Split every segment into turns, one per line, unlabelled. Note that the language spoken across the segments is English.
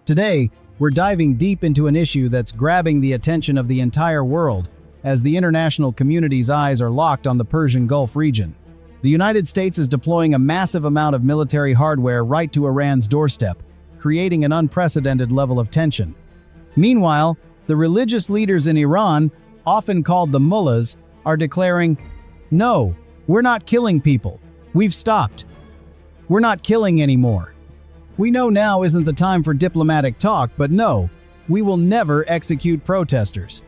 Today, we're diving deep into an issue that's grabbing the attention of the entire world as the international community's eyes are locked on the Persian Gulf region. The United States is deploying a massive amount of military hardware right to Iran's doorstep, creating an unprecedented level of tension. Meanwhile, the religious leaders in Iran, often called the mullahs, are declaring, "No, we're not killing people. We've stopped. We're not killing anymore. We know now isn't the time for diplomatic talk, but no, we will never execute protesters."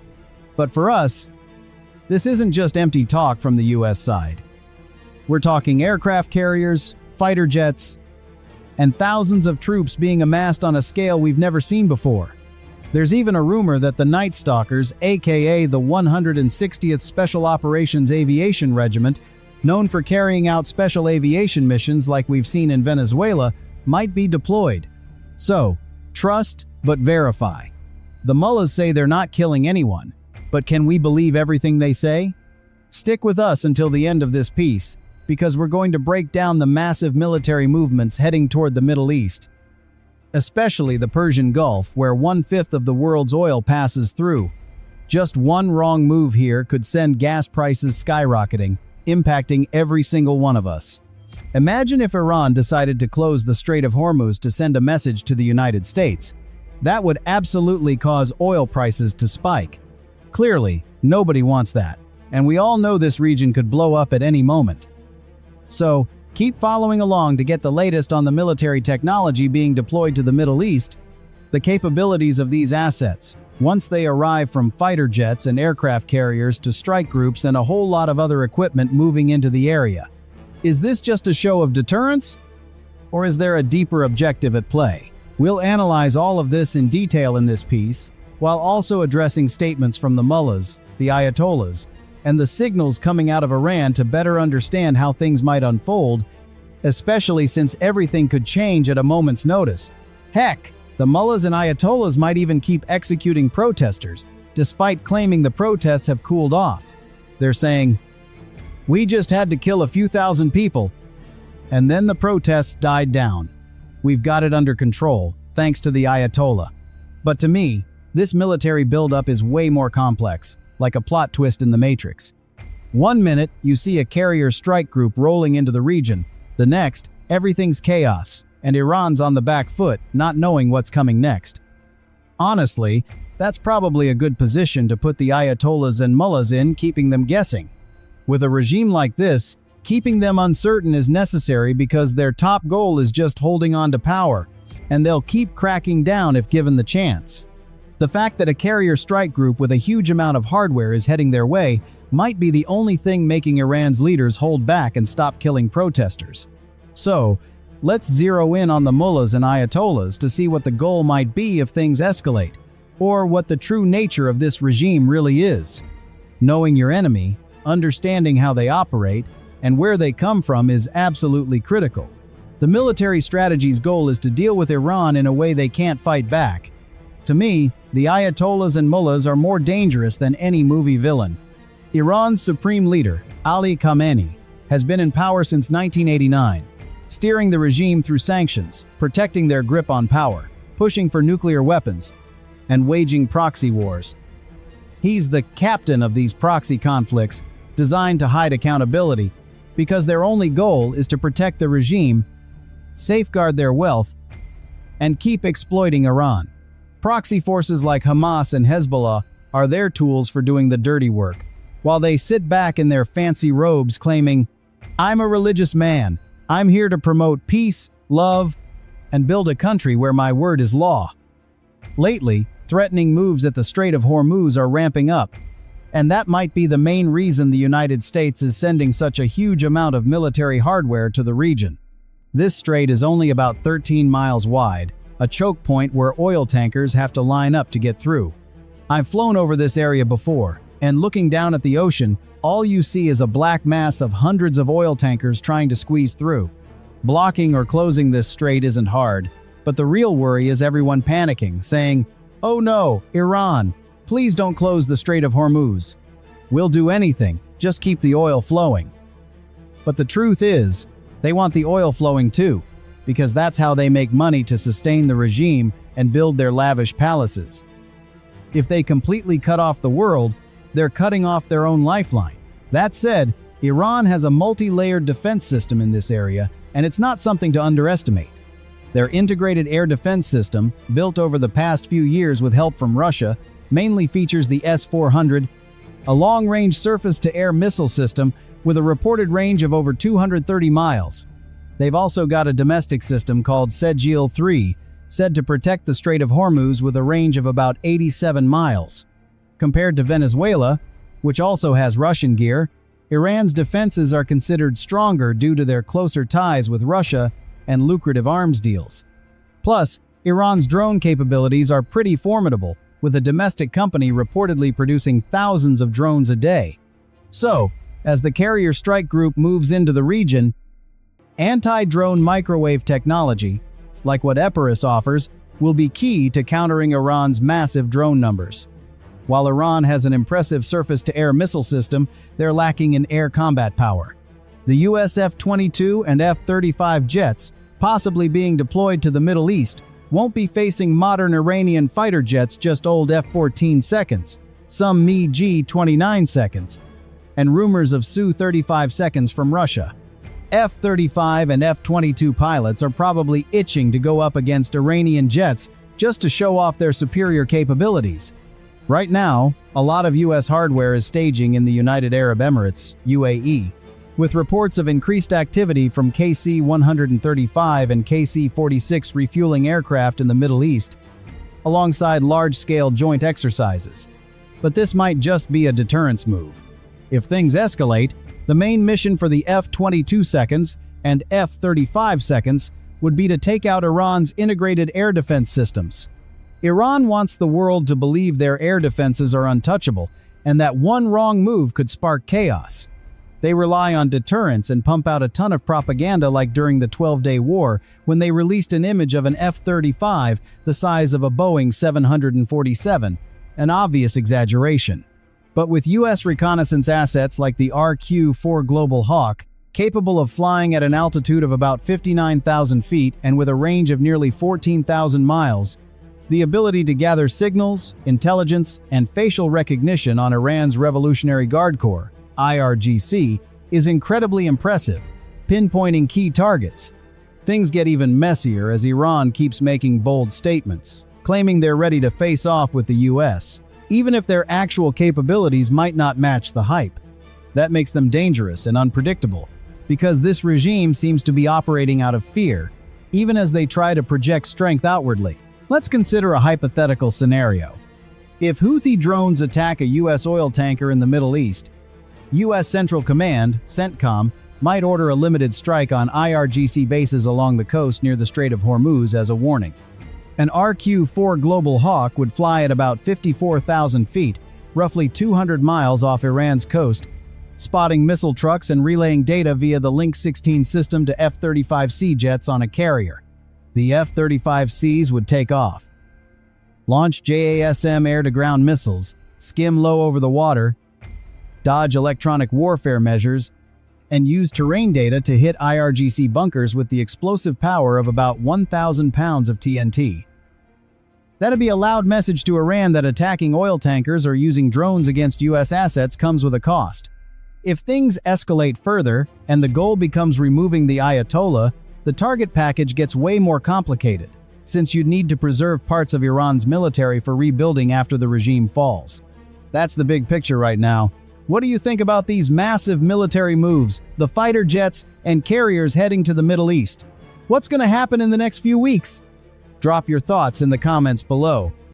But for us, this isn't just empty talk from the US side. We're talking aircraft carriers, fighter jets, and thousands of troops being amassed on a scale we've never seen before. There's even a rumor that the Night Stalkers, aka the 160th Special Operations Aviation Regiment, known for carrying out special aviation missions like we've seen in Venezuela, might be deployed. So, trust but verify. The mullahs say they're not killing anyone, but can we believe everything they say? Stick with us until the end of this piece, because we're going to break down the massive military movements heading toward the Middle East, especially the Persian Gulf, where 1/5 of the world's oil passes through. Just one wrong move here could send gas prices skyrocketing, impacting every single one of us. Imagine if Iran decided to close the Strait of Hormuz to send a message to the United States. That would absolutely cause oil prices to spike. Clearly, nobody wants that, and we all know this region could blow up at any moment. So, keep following along to get the latest on the military technology being deployed to the Middle East, the capabilities of these assets, once they arrive from fighter jets and aircraft carriers to strike groups and a whole lot of other equipment moving into the area. Is this just a show of deterrence? Or is there a deeper objective at play? We'll analyze all of this in detail in this piece, while also addressing statements from the mullahs, the ayatollahs, and the signals coming out of Iran to better understand how things might unfold, especially since everything could change at a moment's notice. Heck, the mullahs and ayatollahs might even keep executing protesters, despite claiming the protests have cooled off. They're saying, "We just had to kill a few thousand people, and then the protests died down. We've got it under control, thanks to the Ayatollah." But to me, this military buildup is way more complex, like a plot twist in The Matrix. One minute, you see a carrier strike group rolling into the region. The next, everything's chaos, and Iran's on the back foot, not knowing what's coming next. Honestly, that's probably a good position to put the Ayatollahs and mullahs in, keeping them guessing. With a regime like this, keeping them uncertain is necessary because their top goal is just holding on to power, and they'll keep cracking down if given the chance. The fact that a carrier strike group with a huge amount of hardware is heading their way might be the only thing making Iran's leaders hold back and stop killing protesters. So, let's zero in on the mullahs and ayatollahs to see what the goal might be if things escalate, or what the true nature of this regime really is. Knowing your enemy, understanding how they operate, and where they come from is absolutely critical. The military strategy's goal is to deal with Iran in a way they can't fight back. To me, the Ayatollahs and mullahs are more dangerous than any movie villain. Iran's supreme leader, Ali Khamenei, has been in power since 1989, steering the regime through sanctions, protecting their grip on power, pushing for nuclear weapons, and waging proxy wars. He's the captain of these proxy conflicts, designed to hide accountability, because their only goal is to protect the regime, safeguard their wealth, and keep exploiting Iran. Proxy forces like Hamas and Hezbollah are their tools for doing the dirty work, while they sit back in their fancy robes claiming, "I'm a religious man. I'm here to promote peace, love, and build a country where my word is law." Lately, threatening moves at the Strait of Hormuz are ramping up, and that might be the main reason the United States is sending such a huge amount of military hardware to the region. This strait is only about 13 miles wide, a choke point where oil tankers have to line up to get through. I've flown over this area before, and looking down at the ocean, all you see is a black mass of hundreds of oil tankers trying to squeeze through. Blocking or closing this strait isn't hard, but the real worry is everyone panicking, saying, "Oh no, Iran, please don't close the Strait of Hormuz. We'll do anything, just keep the oil flowing." But the truth is, they want the oil flowing too, because that's how they make money to sustain the regime and build their lavish palaces. If they completely cut off the world, they're cutting off their own lifeline. That said, Iran has a multi-layered defense system in this area, and it's not something to underestimate. Their integrated air defense system, built over the past few years with help from Russia, mainly features the S-400, a long-range surface-to-air missile system with a reported range of over 230 miles. They've also got a domestic system called Sejil-3, said to protect the Strait of Hormuz with a range of about 87 miles. Compared to Venezuela, which also has Russian gear, Iran's defenses are considered stronger due to their closer ties with Russia and lucrative arms deals. Plus, Iran's drone capabilities are pretty formidable, with a domestic company reportedly producing thousands of drones a day. So, as the carrier strike group moves into the region, anti-drone microwave technology, like what Epirus offers, will be key to countering Iran's massive drone numbers. While Iran has an impressive surface-to-air missile system, they're lacking in air combat power. The US F-22 and F-35 jets, possibly being deployed to the Middle East, won't be facing modern Iranian fighter jets, just old F-14 seconds, some MiG-29 seconds, and rumors of Su-35 seconds from Russia. F-35 and F-22 pilots are probably itching to go up against Iranian jets just to show off their superior capabilities. Right now, a lot of US hardware is staging in the United Arab Emirates, UAE, with reports of increased activity from KC-135 and KC-46 refueling aircraft in the Middle East, alongside large-scale joint exercises. But this might just be a deterrence move. If things escalate, the main mission for the F-22 seconds and F-35 seconds would be to take out Iran's integrated air defense systems. Iran wants the world to believe their air defenses are untouchable and that one wrong move could spark chaos. They rely on deterrence and pump out a ton of propaganda, like during the 12-Day War when they released an image of an F-35 the size of a Boeing 747, an obvious exaggeration. But with US reconnaissance assets like the RQ-4 Global Hawk, capable of flying at an altitude of about 59,000 feet and with a range of nearly 14,000 miles, the ability to gather signals, intelligence, and facial recognition on Iran's Revolutionary Guard Corps, IRGC, is incredibly impressive, pinpointing key targets. Things get even messier as Iran keeps making bold statements, claiming they're ready to face off with the US, even if their actual capabilities might not match the hype. That makes them dangerous and unpredictable, because this regime seems to be operating out of fear, even as they try to project strength outwardly. Let's consider a hypothetical scenario. If Houthi drones attack a US oil tanker in the Middle East, US Central Command, CENTCOM, might order a limited strike on IRGC bases along the coast near the Strait of Hormuz as a warning. An RQ-4 Global Hawk would fly at about 54,000 feet, roughly 200 miles off Iran's coast, spotting missile trucks and relaying data via the Link 16 system to F-35C jets on a carrier. The F-35Cs would take off, launch JASM air-to-ground missiles, skim low over the water, dodge electronic warfare measures, and use terrain data to hit IRGC bunkers with the explosive power of about 1,000 pounds of TNT. That'd be a loud message to Iran that attacking oil tankers or using drones against US assets comes with a cost. If things escalate further and the goal becomes removing the Ayatollah, the target package gets way more complicated, since you'd need to preserve parts of Iran's military for rebuilding after the regime falls. That's the big picture right now. What do you think about these massive military moves, the fighter jets and carriers heading to the Middle East? What's going to happen in the next few weeks? Drop your thoughts in the comments below.